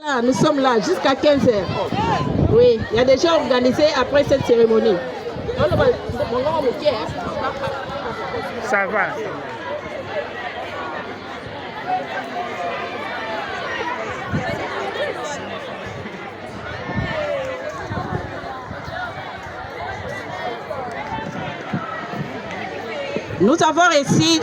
Là, nous sommes là jusqu'à 15h. Oui, il y a des gens organisés après cette cérémonie. Ça va. Nous avons ici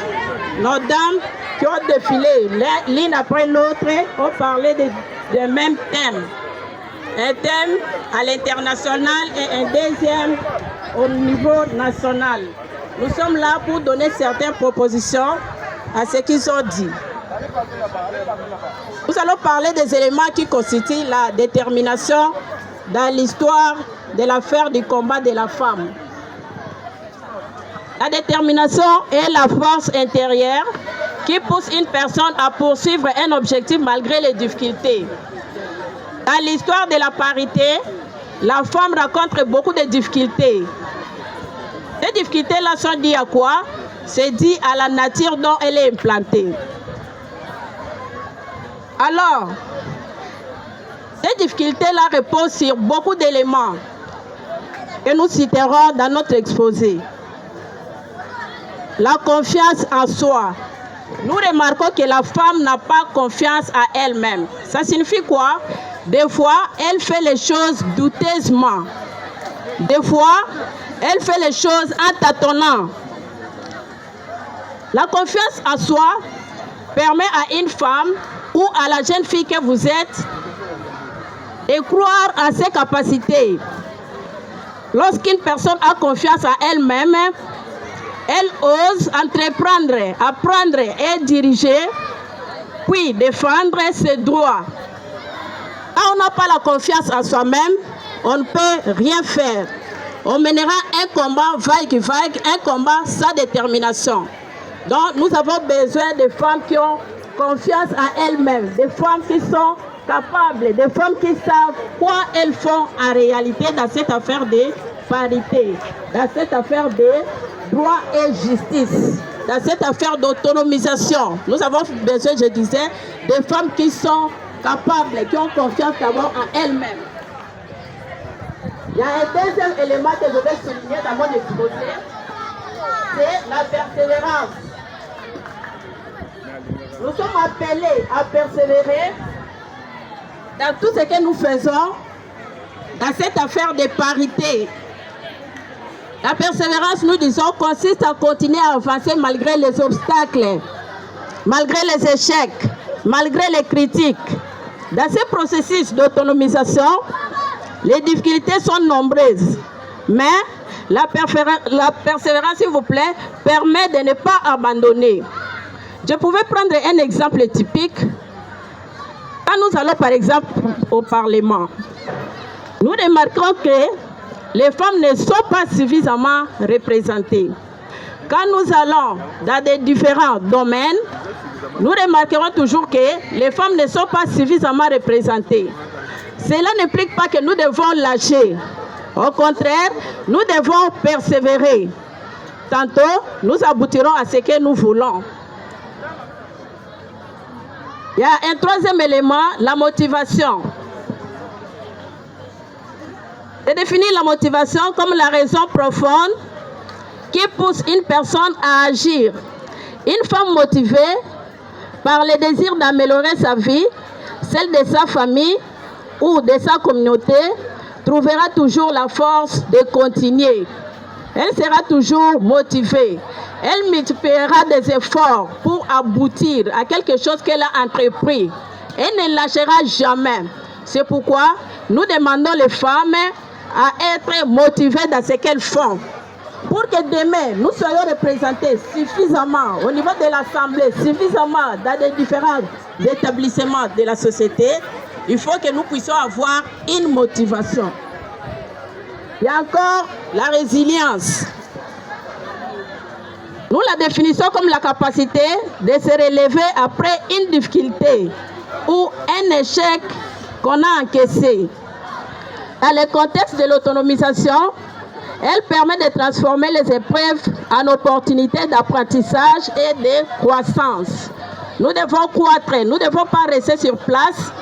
nos dames qui ont défilé l'une après l'autre, ont parlé de même thème. Un thème à l'international et un deuxième au niveau national. Nous sommes là pour donner certaines propositions à ce qu'ils ont dit. Nous allons parler des éléments qui constituent la détermination dans l'histoire de l'affaire du combat de la femme. La détermination est la force intérieure qui pousse une personne à poursuivre un objectif malgré les difficultés. Dans l'histoire de la parité, la femme rencontre beaucoup de difficultés. Ces difficultés-là sont dues à quoi? C'est dû à la nature dont elle est implantée. Alors, ces difficultés-là reposent sur beaucoup d'éléments que nous citerons dans notre exposé. La confiance en soi. Nous remarquons que la femme n'a pas confiance à elle-même. Ça signifie quoi? Des fois, elle fait les choses douteusement. Des fois, elle fait les choses en tâtonnant. La confiance en soi permet à une femme ou à la jeune fille que vous êtes de croire en ses capacités. Lorsqu'une personne a confiance en elle-même, elle ose entreprendre, apprendre et diriger, puis défendre ses droits. Quand on n'a pas la confiance en soi-même, on ne peut rien faire. On mènera un combat vague, un combat sans détermination. Donc nous avons besoin de femmes qui ont confiance en elles-mêmes, des femmes qui sont capables, des femmes qui savent quoi elles font en réalité dans cette affaire de parité, dans cette affaire de droit et justice, dans cette affaire d'autonomisation. Nous avons besoin, je disais, des femmes qui sont capables, qui ont confiance d'abord en elles-mêmes. Il y a un deuxième élément que je vais souligner dans mon exposé, c'est la persévérance. Nous sommes appelés à persévérer dans tout ce que nous faisons dans cette affaire de parité. La persévérance, nous disons, consiste à continuer à avancer malgré les obstacles, malgré les échecs, malgré les critiques. Dans ce processus d'autonomisation, les difficultés sont nombreuses, mais la persévérance, s'il vous plaît, permet de ne pas abandonner. Je pouvais prendre un exemple typique. Quand nous allons par exemple au Parlement, nous remarquons que les femmes ne sont pas suffisamment représentées. Quand nous allons dans des différents domaines, nous remarquerons toujours que les femmes ne sont pas suffisamment représentées. Cela n'implique pas que nous devons lâcher. Au contraire, nous devons persévérer. Tantôt, nous aboutirons à ce que nous voulons. Il y a un troisième élément, la motivation. Je définis la motivation comme la raison profonde qui pousse une personne à agir. Une femme motivée par le désir d'améliorer sa vie, celle de sa famille ou de sa communauté, trouvera toujours la force de continuer. Elle sera toujours motivée. Elle multipliera des efforts pour aboutir à quelque chose qu'elle a entrepris. Elle ne lâchera jamais. C'est pourquoi nous demandons les femmes à être motivées dans ce qu'elles font. Pour que demain, nous soyons représentés suffisamment au niveau de l'Assemblée, suffisamment dans les différents établissements de la société, il faut que nous puissions avoir une motivation. Il y a encore la résilience. Nous la définissons comme la capacité de se relever après une difficulté ou un échec qu'on a encaissé. Dans le contexte de l'autonomisation, elle permet de transformer les épreuves en opportunités d'apprentissage et de croissance. Nous devons croître, nous ne devons pas rester sur place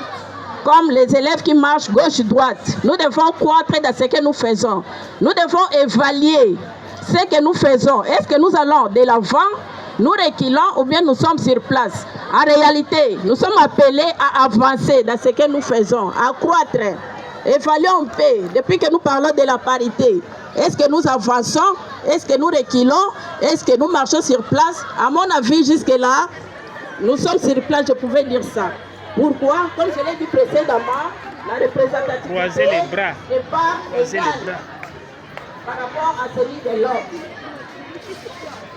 comme les élèves qui marchent gauche-droite. Nous devons croître dans ce que nous faisons. Nous devons évaluer ce que nous faisons. Est-ce que nous allons de l'avant, nous reculons ou bien nous sommes sur place? En réalité, nous sommes appelés à avancer dans ce que nous faisons, à croître. Évaluons un peu, depuis que nous parlons de la parité. Est-ce que nous avançons? Est-ce que nous reculons? Est-ce que nous marchons sur place? À mon avis, jusque-là, nous sommes sur place, je pouvais dire ça. Pourquoi? Comme je l'ai dit précédemment, la représentativité Croiser les bras. n'est pas Croiser les égale bras. par rapport à celui de l'homme.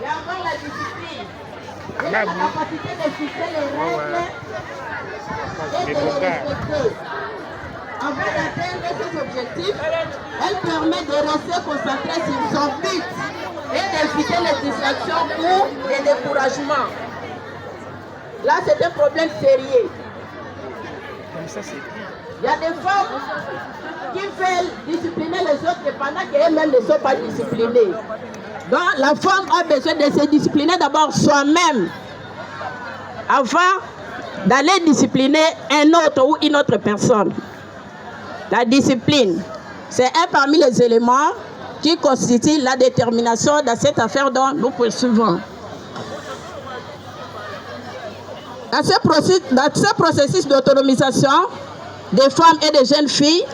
Et avoir la discipline, et la capacité de fixer les règles et de les respecter. Avant d'atteindre ses objectifs, elle permet de rester concentrée sur son but et d'éviter les distractions ou les découragements. Là, c'est un problème sérieux. Comme ça, c'est bien. Il y a des femmes qui veulent discipliner les autres pendant qu'elles-mêmes ne sont pas disciplinées. Donc, la femme a besoin de se discipliner d'abord soi-même avant d'aller discipliner un autre ou une autre personne. La discipline, c'est un parmi les éléments qui constituent la détermination dans cette affaire dont nous poursuivons. Dans ce processus d'autonomisation des femmes et des jeunes filles,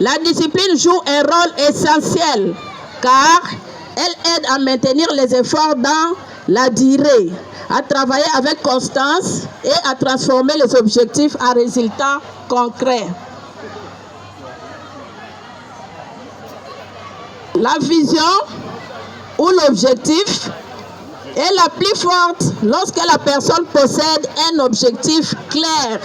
la discipline joue un rôle essentiel car elle aide à maintenir les efforts dans la durée, à travailler avec constance et à transformer les objectifs en résultats concrets. La vision ou l'objectif est la plus forte lorsque la personne possède un objectif clair